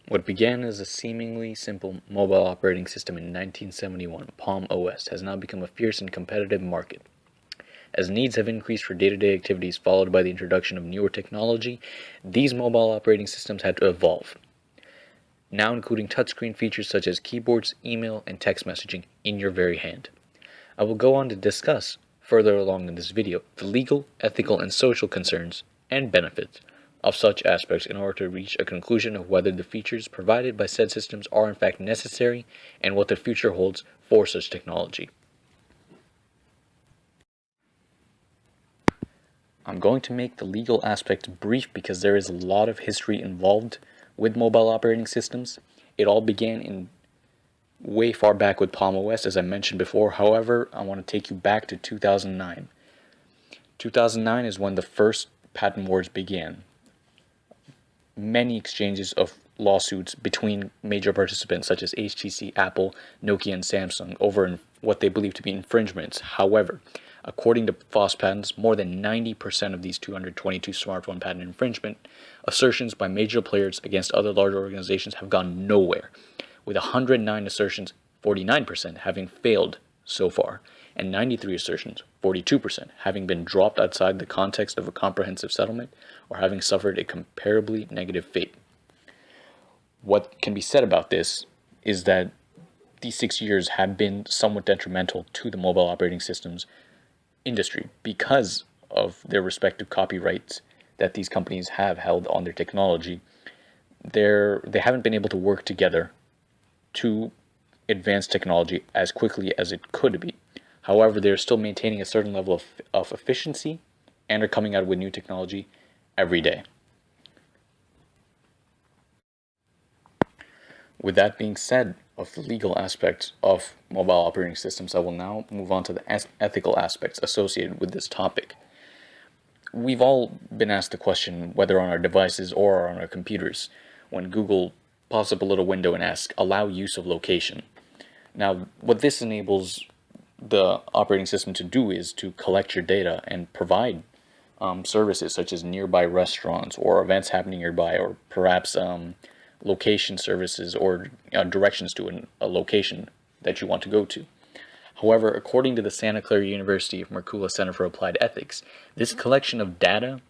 What began as a seemingly simple mobile operating system in 1971, Palm OS, has now become a fierce and competitive market. As needs have increased for day-to-day activities followed by the introduction of newer technology, these mobile operating systems had to evolve, now including touchscreen features such as keyboards, email, and text messaging in your very hand. I will go on to discuss, further along in this video, the legal, ethical, and social concerns and benefits of such aspects in order to reach a conclusion of whether the features provided by said systems are in fact necessary and what the future holds for such technology. I'm going to make the legal aspects brief because there is a lot of history involved with mobile operating systems. It all began in way far back with Palm OS, as I mentioned before. However, I want to take you back to 2009. 2009 is when the first patent wars began. Many exchanges of lawsuits between major participants such as HTC, Apple, Nokia, and Samsung over what they believe to be infringements. However, according to FOSS Patents, more than 90% of these 222 smartphone patent infringement assertions by major players against other large organizations have gone nowhere, with 109 assertions, 49%, having failed so far, and 93 assertions, 42%, having been dropped outside the context of a comprehensive settlement or having suffered a comparably negative fate. What can be said about this is that these 6 years have been somewhat detrimental to the mobile operating systems industry because of their respective copyrights that these companies have held on their technology. They haven't been able to work together to advance technology as quickly as it could be. However, they're still maintaining a certain level of efficiency and are coming out with new technology every day. With that being said, of the legal aspects of mobile operating systems, I will now move on to the ethical aspects associated with this topic. We've all been asked the question, whether on our devices or on our computers, when Google pops up a little window and asks, allow use of location. Now, what this enables the operating system to do is to collect your data and provide services such as nearby restaurants or events happening nearby, or perhaps location services or directions to a location that you want to go to. However, according to the Santa Clara University of Mercola Center for Applied Ethics, this collection of data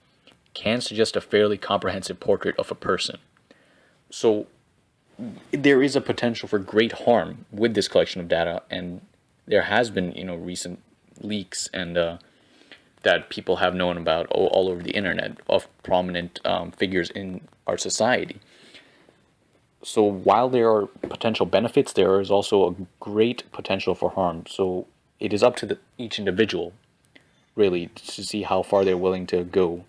can suggest a fairly comprehensive portrait of a person. So there is a potential for great harm with this collection of data, and there has been, recent leaks and that people have known about all over the internet of prominent figures in our society. So while there are potential benefits, there is also a great potential for harm. So it is up to each individual, really, to see how far they're willing to go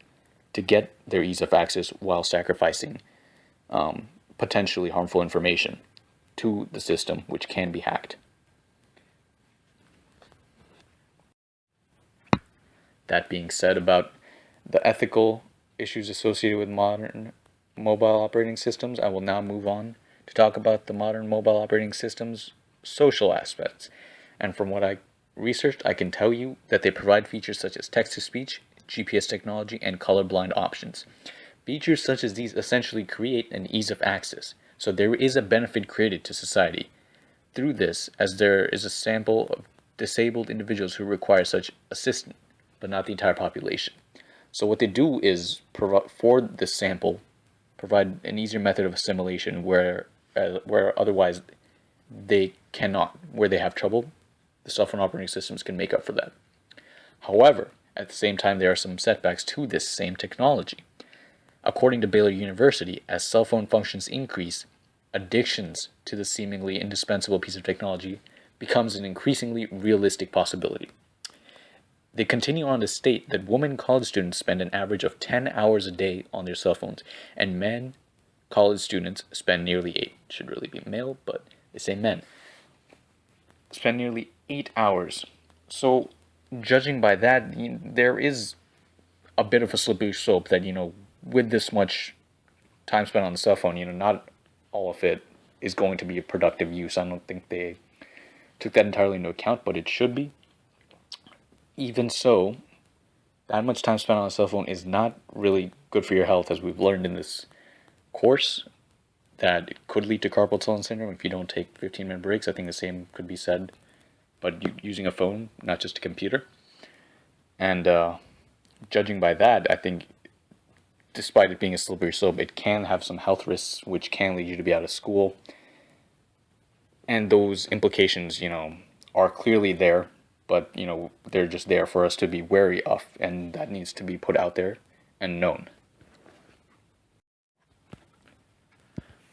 to get their ease of access while sacrificing potentially harmful information to the system, which can be hacked. That being said, about the ethical issues associated with modern mobile operating systems, I will now move on to talk about the modern mobile operating systems' social aspects. And from what I researched, I can tell you that they provide features such as text-to-speech, GPS technology, and colorblind options. Features such as these essentially create an ease of access, so there is a benefit created to society through this, as there is a sample of disabled individuals who require such assistance, but not the entire population. So what they do is, for this sample, provide an easier method of assimilation where otherwise they cannot, where they have trouble, the cell phone operating systems can make up for that. However, at the same time, there are some setbacks to this same technology. According to Baylor University, as cell phone functions increase, addictions to the seemingly indispensable piece of technology becomes an increasingly realistic possibility. They continue on to state that women college students spend an average of 10 hours a day on their cell phones, and men college students spend nearly 8. It should really be male, but they say men. Spend nearly 8 hours. So, judging by that, there is a bit of a slippery slope that, with this much time spent on the cell phone, not all of it is going to be a productive use. I don't think they took that entirely into account, but it should be. Even so, that much time spent on a cell phone is not really good for your health, as we've learned in this course. that it could lead to carpal tunnel syndrome if you don't take 15-minute breaks. I think the same could be said, but using a phone, not just a computer. And judging by that, I think despite it being a slippery slope, it can have some health risks, which can lead you to be out of school. And those implications, are clearly there, but, they're just there for us to be wary of, and that needs to be put out there and known.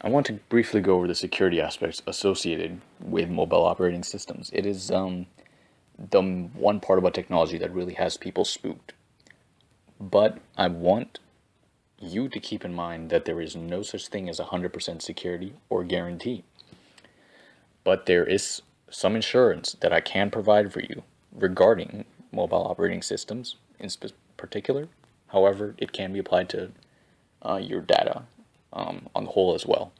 I want to briefly go over the security aspects associated with mobile operating systems. It is the one part about technology that really has people spooked. But I want you to keep in mind that there is no such thing as 100% security or guarantee. But there is some insurance that I can provide for you regarding mobile operating systems in particular. However, it can be applied to your data on the whole as well.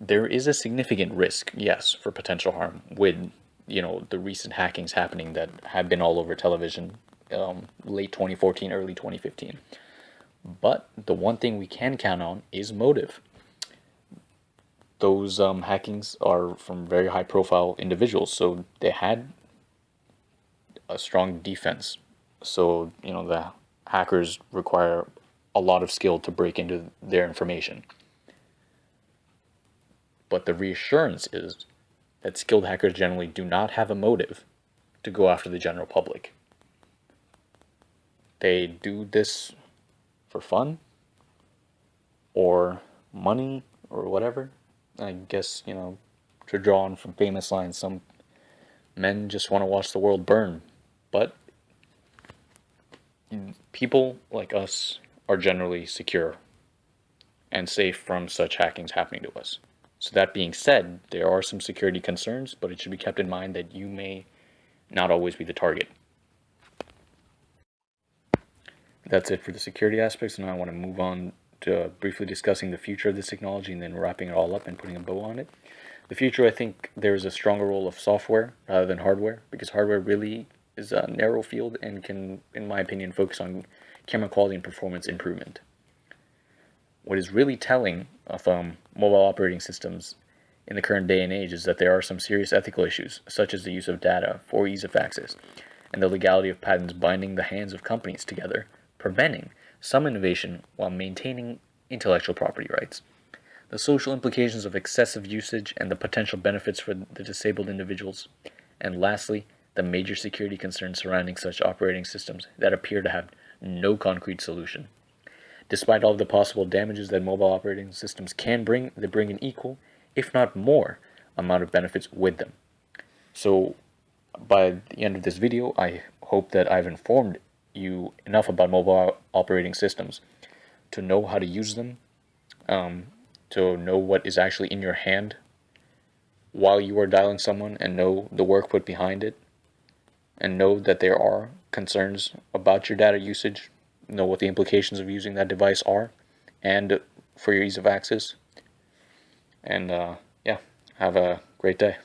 There is a significant risk, yes, for potential harm with, the recent hackings happening that have been all over television, late 2014, early 2015. But the one thing we can count on is motive. Those hackings are from very high-profile individuals, so they had a strong defense. So, the hackers require a lot of skill to break into their information. But the reassurance is that skilled hackers generally do not have a motive to go after the general public. They do this for fun or money or whatever. I guess, to draw on from famous lines, some men just want to watch the world burn. But people like us are generally secure and safe from such hackings happening to us. So that being said, there are some security concerns, but it should be kept in mind that you may not always be the target. That's it for the security aspects, and now I want to move on to briefly discussing the future of this technology and then wrapping it all up and putting a bow on it. The future, I think there is a stronger role of software rather than hardware, because hardware really is a narrow field and can, in my opinion, focus on camera quality and performance improvement. What is really telling of mobile operating systems in the current day and age is that there are some serious ethical issues, such as the use of data for ease of access, and the legality of patents binding the hands of companies together, preventing some innovation while maintaining intellectual property rights. The social implications of excessive usage and the potential benefits for the disabled individuals. And lastly, the major security concerns surrounding such operating systems that appear to have no concrete solution. Despite all of the possible damages that mobile operating systems can bring, they bring an equal, if not more, amount of benefits with them. So, by the end of this video, I hope that I've informed you enough about mobile operating systems to know how to use them, to know what is actually in your hand while you are dialing someone, and know the work put behind it, and know that there are concerns about your data usage, know what the implications of using that device are, and for your ease of access. And yeah, have a great day.